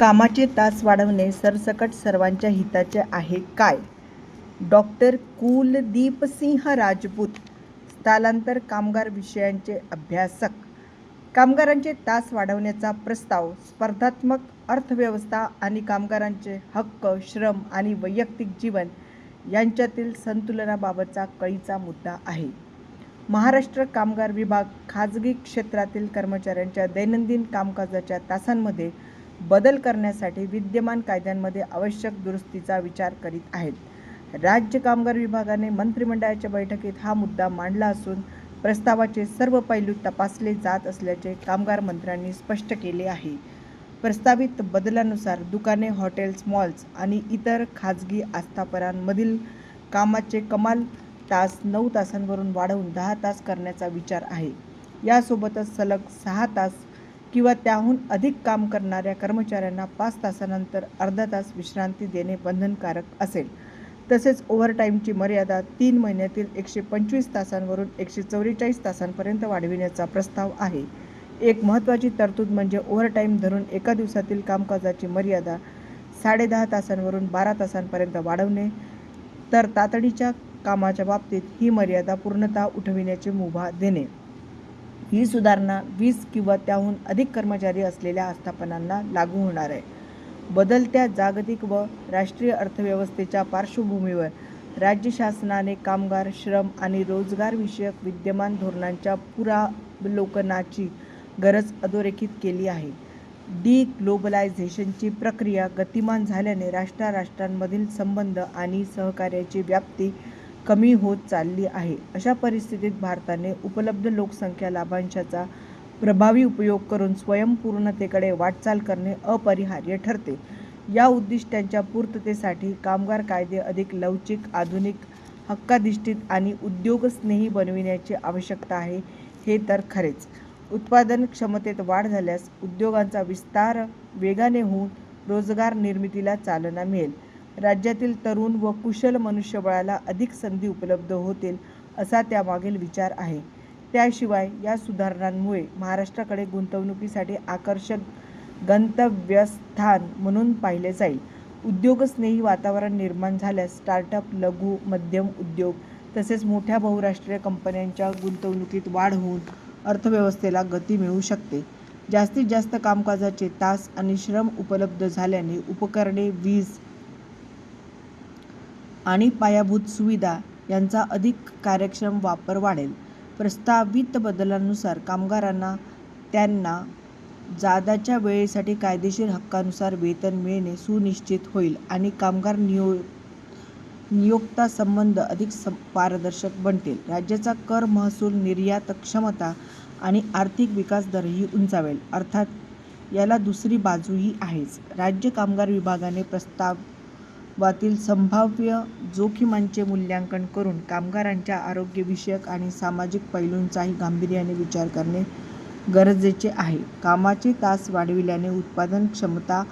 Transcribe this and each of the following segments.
कामाचे तास वाढवणे सरसकट सर्वांच्या हिताचे आहे काय? डॉक्टर कुलदीपसिंह राजपूत, स्थलांतर कामगार विषयांचे अभ्यासक. कामगारांचे तास वाढवण्याचा प्रस्ताव स्पर्धात्मक अर्थव्यवस्था आणि कामगारांचे हक्क, श्रम आणि वैयक्तिक जीवन यांच्यातील संतुलनाबाबतचा कळीचा मुद्दा आहे. महाराष्ट्र कामगार विभाग खाजगी क्षेत्रातील कर्मचाऱ्यांच्या दैनंदिन कामकाजाच्या तासांमध्ये बदल करण्यासाठी विद्यमान कायद्यांमध्ये आवश्यक दुरुस्तीचा विचार करीत आहेत. राज्य कामगार विभागाने मंत्रिमंडळाच्या बैठकीत हा मुद्दा मांडला असून प्रस्तावाचे सर्व पैलू तपासले जात असल्याचे कामगार मंत्र्यांनी स्पष्ट केले आहे. प्रस्तावित बदलानुसार दुकाने, हॉटेल्स, मॉल्स आणि इतर खाजगी आस्थापनांमधील कामाचे कमाल तास 9 तासांवरून वाढवून 10 तास करण्याचा विचार आहे. यासोबतच सलग 6 तास किंवा त्याहून अधिक काम करणाऱ्या कर्मचाऱ्यांना 5 तासानंतर अर्धा तास विश्रांती देणे बंधनकारक असेल. तसेच ओव्हरटाईमची मर्यादा 3 महिन्यातील 125 तासांवरून 144 तासांपर्यंत वाढविण्याचा प्रस्ताव आहे. एक महत्त्वाची तरतूद म्हणजे ओव्हरटाईम धरून एका दिवसातील कामकाजाची मर्यादा 10.5 तासांवरून 12 तासांपर्यंत वाढवणे, तर तातडीच्या कामाच्या बाबतीत ही मर्यादा पूर्णतः उठविण्याची मुभा देणे. ही सुधारणा 20 किंवा त्याहून अधिक कर्मचारी असलेल्या आस्थापनांना लागू होणार आहे. बदलत्या जागतिक व राष्ट्रीय अर्थव्यवस्थेच्या पार्श्वभूमीवर राज्य शासनाने कामगार, श्रम आणि रोजगारविषयक विद्यमान धोरणांच्या पुनरावलोकनाची गरज अधोरेखित केली आहे. डिग्लोबलायझेशनची प्रक्रिया गतिमान झाल्याने राष्ट्रांमधील संबंध आणि सहकार्याची व्याप्ती कमी होत चालली आहे. अशा परिस्थितीत भारताने उपलब्ध लोकसंख्या लाभांशाचा प्रभावी उपयोग करून स्वयंपूर्णतेकडे वाटचाल करणे अपरिहार्य ठरते. या उद्दिष्टांच्या पूर्ततेसाठी कामगार कायदे अधिक लवचिक, आधुनिक, हक्काधिष्ठित आणि उद्योगस्नेही बनविण्याची आवश्यकता आहे. हे तर खरेच. उत्पादन क्षमतेत वाढ झाल्यास उद्योगांचा विस्तार वेगाने होऊन रोजगार निर्मितीला चालना मिळेल. राज्यातील तरुण व कुशल मनुष्यबळाला अधिक संधी उपलब्ध होतील असा त्यामागील विचार आहे. त्याशिवाय या सुधारणांमुळे महाराष्ट्राकडे गुंतवणुकीसाठी आकर्षक गंतव्यस्थान म्हणून पाहिले जाईल. उद्योगस्नेही वातावरण निर्माण झाल्यास स्टार्टअप, लघु मध्यम उद्योग तसेच मोठ्या बहुराष्ट्रीय कंपन्यांच्या गुंतवणुकीत वाढ होऊन अर्थव्यवस्थेला गती मिळू शकते. जास्तीत जास्त कामकाजाचे तास आणि श्रम उपलब्ध झाल्याने उपकरणे, वीज आणि पायाभूत सुविधा यांचा अधिक कार्यक्षम वापर वाढेल. प्रस्तावित बदलांनुसार कामगारांना त्यांना जादाच्या वेळेसाठी कायदेशीर हक्कानुसार वेतन मिळणे सुनिश्चित होईल आणि कामगार नियोक्ता संबंध अधिक पारदर्शक बनतील. राज्याचा कर महसूल, निर्यात क्षमता आणि आर्थिक विकास दरही उंचावेल. अर्थात याला दुसरी बाजूही आहेच. राज्य कामगार विभागाने प्रस्तावातील संभाव्य जोखीमांचे मूल्यांकन करून कामगारांच्या आरोग्यविषयक आणि सामाजिक पैलूंचाही गांभीर्याने विचार करणे गरजेचे आहे. कामाचे तास वाढविल्याने उत्पादन क्षमता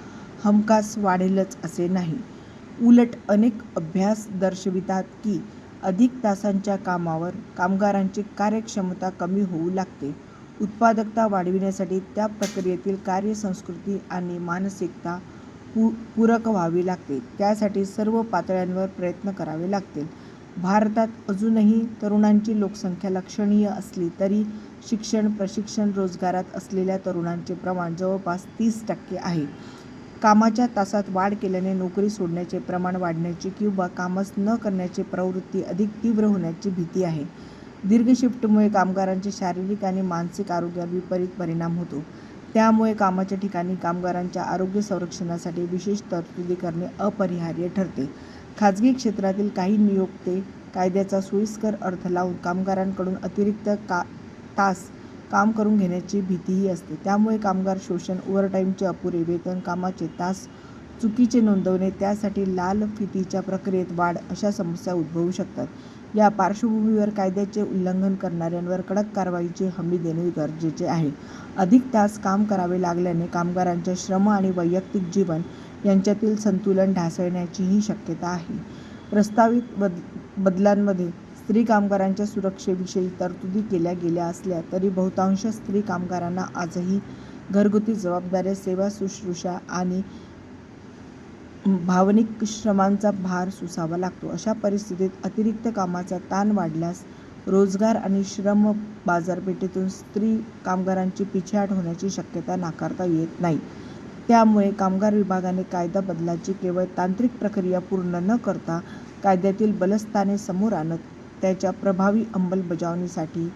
हमखास वाढेलच असे नाही. उलट अनेक अभ्यास दर्शवितात की अधिक तासांच्या कामावर कामगारांची कार्यक्षमता कमी होऊ लागते. उत्पादकता वाढविण्यासाठी त्या प्रक्रियेतील कार्यसंस्कृती आणि मानसिकता पूरक व्हावी लागते. त्यासाठी सर्व पातळ्यांवर प्रयत्न करावे लागतील. भारतात अजूनही तरुणांची लोकसंख्या लक्षणीय असली तरी शिक्षण, प्रशिक्षण, रोजगारात असलेल्या तरुणांचे प्रमाण जवळपास 30% आहे. कामाच्या तासात वाढ केल्याने नोकरी सोडण्याचे प्रमाण वाढण्याची किंवा कामच न करण्याची प्रवृत्ती अधिक तीव्र होण्याची भीती आहे. दीर्घ शिफ्टमुळे कामगारांचे शारीरिक आणि मानसिक आरोग्यावर विपरीत परिणाम होतो. त्यामुळे कामाच्या ठिकाणी कामगारांच्या आरोग्य संरक्षणासाठी विशेष तरतुदी करणे अपरिहार्य ठरते. खाजगी क्षेत्रातील काही नियोक्ते कायद्याचा सोयीस्कर अर्थ लावून कामगारांकडून अतिरिक्त तास काम करून घेण्याची भीतीही असते. त्यामुळे कामगार शोषण, ओव्हरटाईमचे अपुरे वेतन, कामाचे तास चुकीचे नोंदवणे, त्यासाठी लाल फितीच्या प्रक्रियेत वाढ अशा समस्या उद्भवू शकतात. या पार्श्वभूमीवर कायद्याचे उल्लंघन करणाऱ्यांवर कडक कारवाईची हमी देणे गरजेचे आहे. अधिक तास काम करावे लागल्याने कामगारांच्या श्रम आणि वैयक्तिक जीवन यांच्यातील संतुलन ढासळण्याचीही शक्यता आहे. प्रस्तावित बदलांमध्ये स्त्री कामगारांच्या सुरक्षेविषयी तरतुदी केल्या गेल्या असल्या तरी बहुतांश स्त्री कामगारांना आजही घरगुती जबाबदाऱ्या, सेवा शुश्रूषा आणि भावनिक श्रमांचा भार सोसावा लागतो. अशा परिस्थितीत अतिरिक्त कामाचा ताण वाढल्यास रोजगार आणि श्रम बाजारपेठेतून स्त्री कामगारांची पिछेहाट होण्याची शक्यता नाकारता येत नाही. त्यामुळे कामगार विभागाने कायदा बदलाची केवळ तांत्रिक प्रक्रिया पूर्ण न करता कायद्यातील बलस्थाने समोर आणत त्याच्या प्रभावी अंमलबजावणीसाठी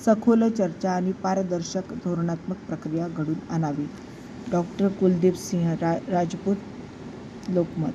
सखोल चर्चा आणि पारदर्शक धोरणात्मक प्रक्रिया घडून आणावी. डॉ. कुलदीप सिंह राजपूत, लोकमत.